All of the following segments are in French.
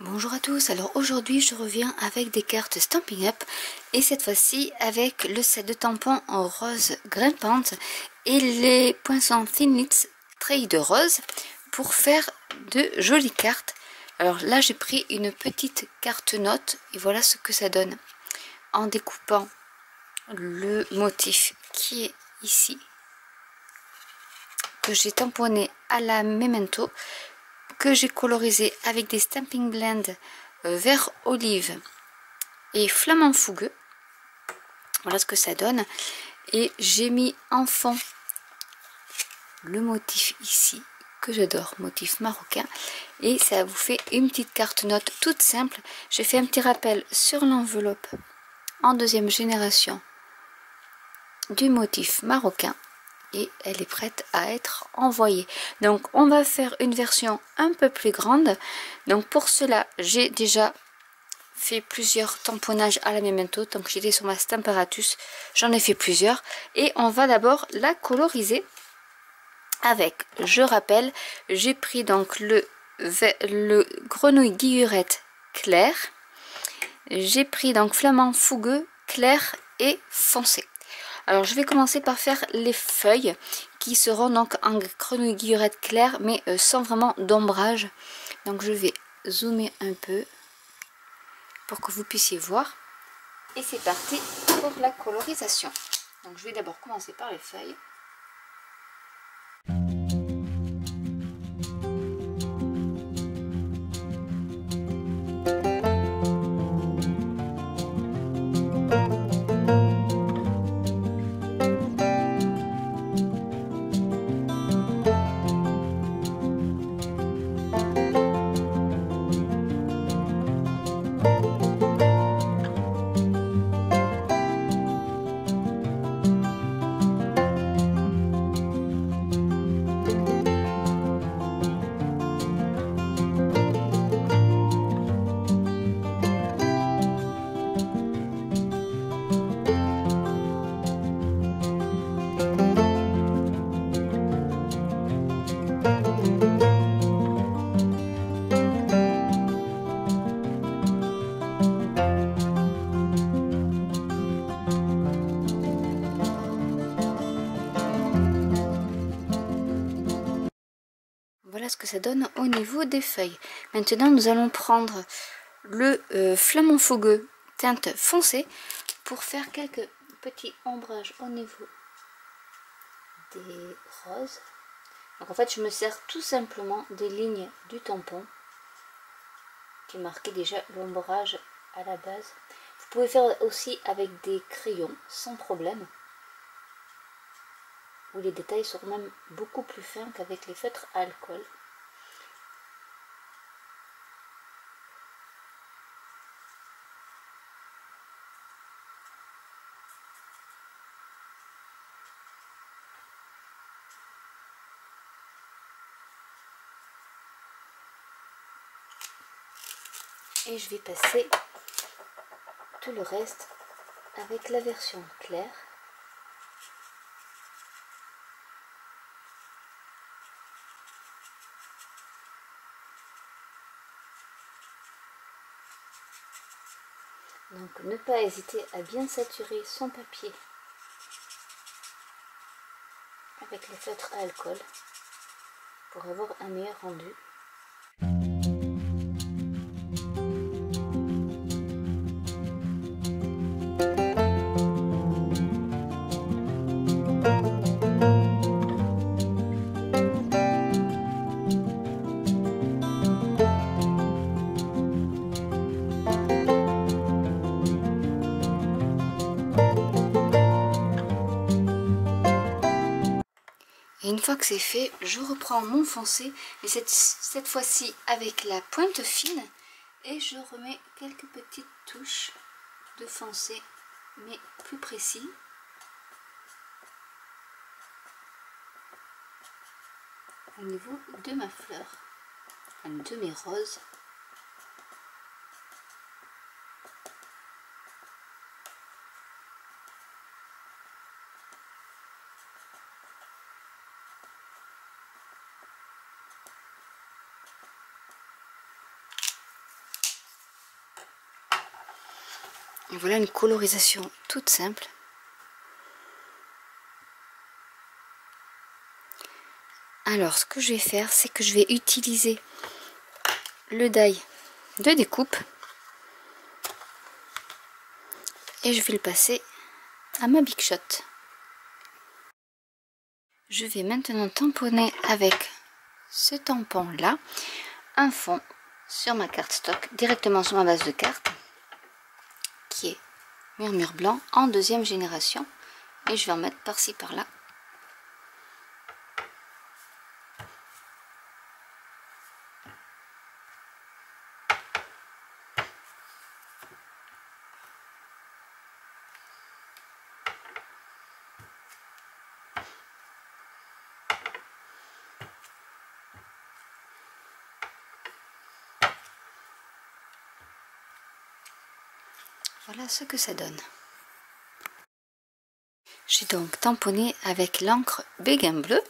Bonjour à tous, alors aujourd'hui je reviens avec des cartes Stampin' Up et cette fois-ci avec le set de tampons en rose grimpante et les poinçons Thinlits treillis de rose pour faire de jolies cartes. Alors là j'ai pris une petite carte note et voilà ce que ça donne en découpant le motif qui est ici, que j'ai tamponné à la Memento, que j'ai colorisé avec des Stampin' Blend vert olive et flamant fougueux. Voilà ce que ça donne. Et j'ai mis en fond le motif ici que j'adore, motif marocain, et ça vous fait une petite carte note toute simple. J'ai fait un petit rappel sur l'enveloppe en deuxième génération du motif marocain et elle est prête à être envoyée. Donc on va faire une version un peu plus grande. Donc pour cela j'ai déjà fait plusieurs tamponnages à la Memento. Donc j'étais sur ma Stamparatus, j'en ai fait plusieurs et on va d'abord la coloriser avec, je rappelle, j'ai pris donc le grenouille guillerette clair, j'ai pris donc flamant fougueux clair et foncé. Alors je vais commencer par faire les feuilles qui seront donc en grenouille guillerette claire mais sans vraiment d'ombrage. Donc je vais zoomer un peu pour que vous puissiez voir. Et c'est parti pour la colorisation. Donc je vais d'abord commencer par les feuilles. Voilà ce que ça donne au niveau des feuilles. Maintenant nous allons prendre le flamant fougueux teinte foncée pour faire quelques petits ombrages au niveau des roses. Donc en fait je me sers tout simplement des lignes du tampon qui marquait déjà l'ombrage à la base. Vous pouvez faire aussi avec des crayons sans problème, où les détails seront même beaucoup plus fins qu'avec les feutres à alcool. Et je vais passer tout le reste avec la version claire. Donc ne pas hésiter à bien saturer son papier avec les feutres à alcool pour avoir un meilleur rendu. Et une fois que c'est fait, je reprends mon foncé, mais cette fois-ci avec la pointe fine, et je remets quelques petites touches de foncé, mais plus précis. Au niveau de ma fleur, de mes roses. Et voilà une colorisation toute simple. Alors ce que je vais faire, c'est que je vais utiliser le die de découpe et je vais le passer à ma Big Shot. Je vais maintenant tamponner avec ce tampon là un fond sur ma carte stock, directement sur ma base de carte qui est Murmure Blanc en 2e génération, et je vais en mettre par-ci par-là. Voilà ce que ça donne. J'ai donc tamponné avec l'encre Béguin Bleu.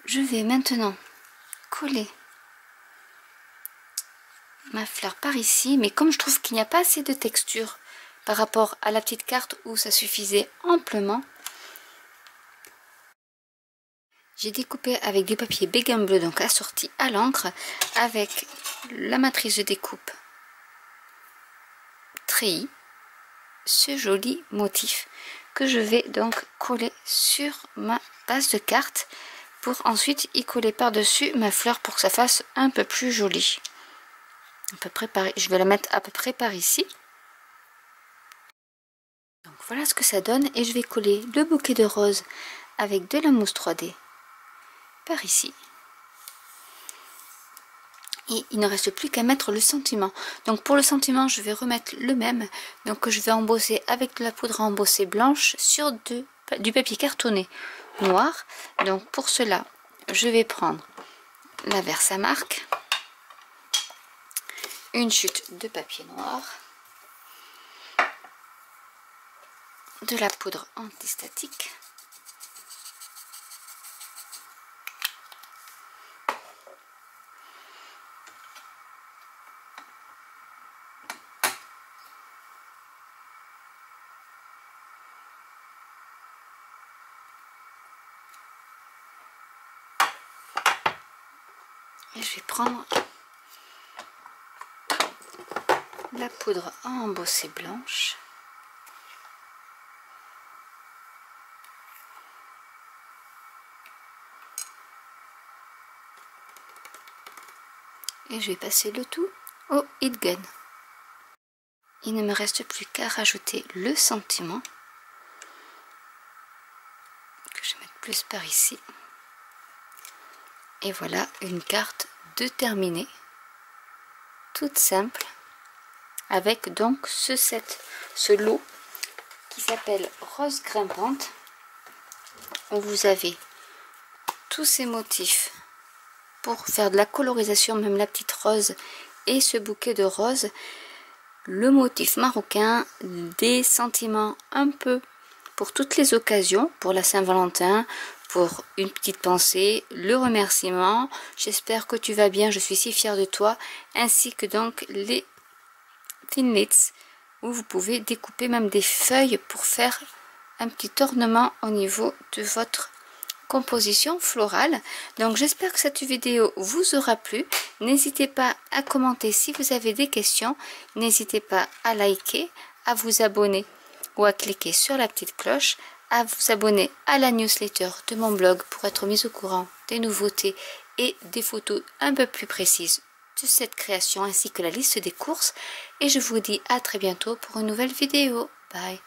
Je vais maintenant coller ma fleur par ici, mais comme je trouve qu'il n'y a pas assez de texture par rapport à la petite carte où ça suffisait amplement, j'ai découpé avec du papier Béguin Bleu, donc assorti à l'encre, avec la matrice de découpe treillis, ce joli motif que je vais donc coller sur ma base de carte pour ensuite y coller par dessus ma fleur pour que ça fasse un peu plus joli. À peu près par, je vais la mettre à peu près par ici. Donc voilà ce que ça donne, et je vais coller le bouquet de roses avec de la mousse 3D par ici. Et il ne reste plus qu'à mettre le sentiment. Donc pour le sentiment, je vais remettre le même. Donc je vais embosser avec de la poudre à embosser blanche sur du papier cartonné noir. Donc pour cela, je vais prendre la Versamark, une chute de papier noir, de la poudre antistatique, et je vais prendre la poudre à embosser blanche. Et je vais passer le tout au heat gun. Il ne me reste plus qu'à rajouter le sentiment, que je vais mettre plus par ici. Et voilà une carte de terminée, toute simple, avec donc ce lot qui s'appelle Rose Grimpante, où vous avez tous ces motifs pour faire de la colorisation, même la petite rose et ce bouquet de roses, le motif marocain, des sentiments un peu pour toutes les occasions, pour la Saint-Valentin, pour une petite pensée, le remerciement, j'espère que tu vas bien, je suis si fière de toi, ainsi que donc les thinlits où vous pouvez découper même des feuilles pour faire un petit ornement au niveau de votre composition florale. Donc j'espère que cette vidéo vous aura plu. N'hésitez pas à commenter si vous avez des questions, n'hésitez pas à liker, à vous abonner ou à cliquer sur la petite cloche, à vous abonner à la newsletter de mon blog pour être mis au courant des nouveautés et des photos un peu plus précises de cette création, ainsi que la liste des courses. Et je vous dis à très bientôt pour une nouvelle vidéo. Bye.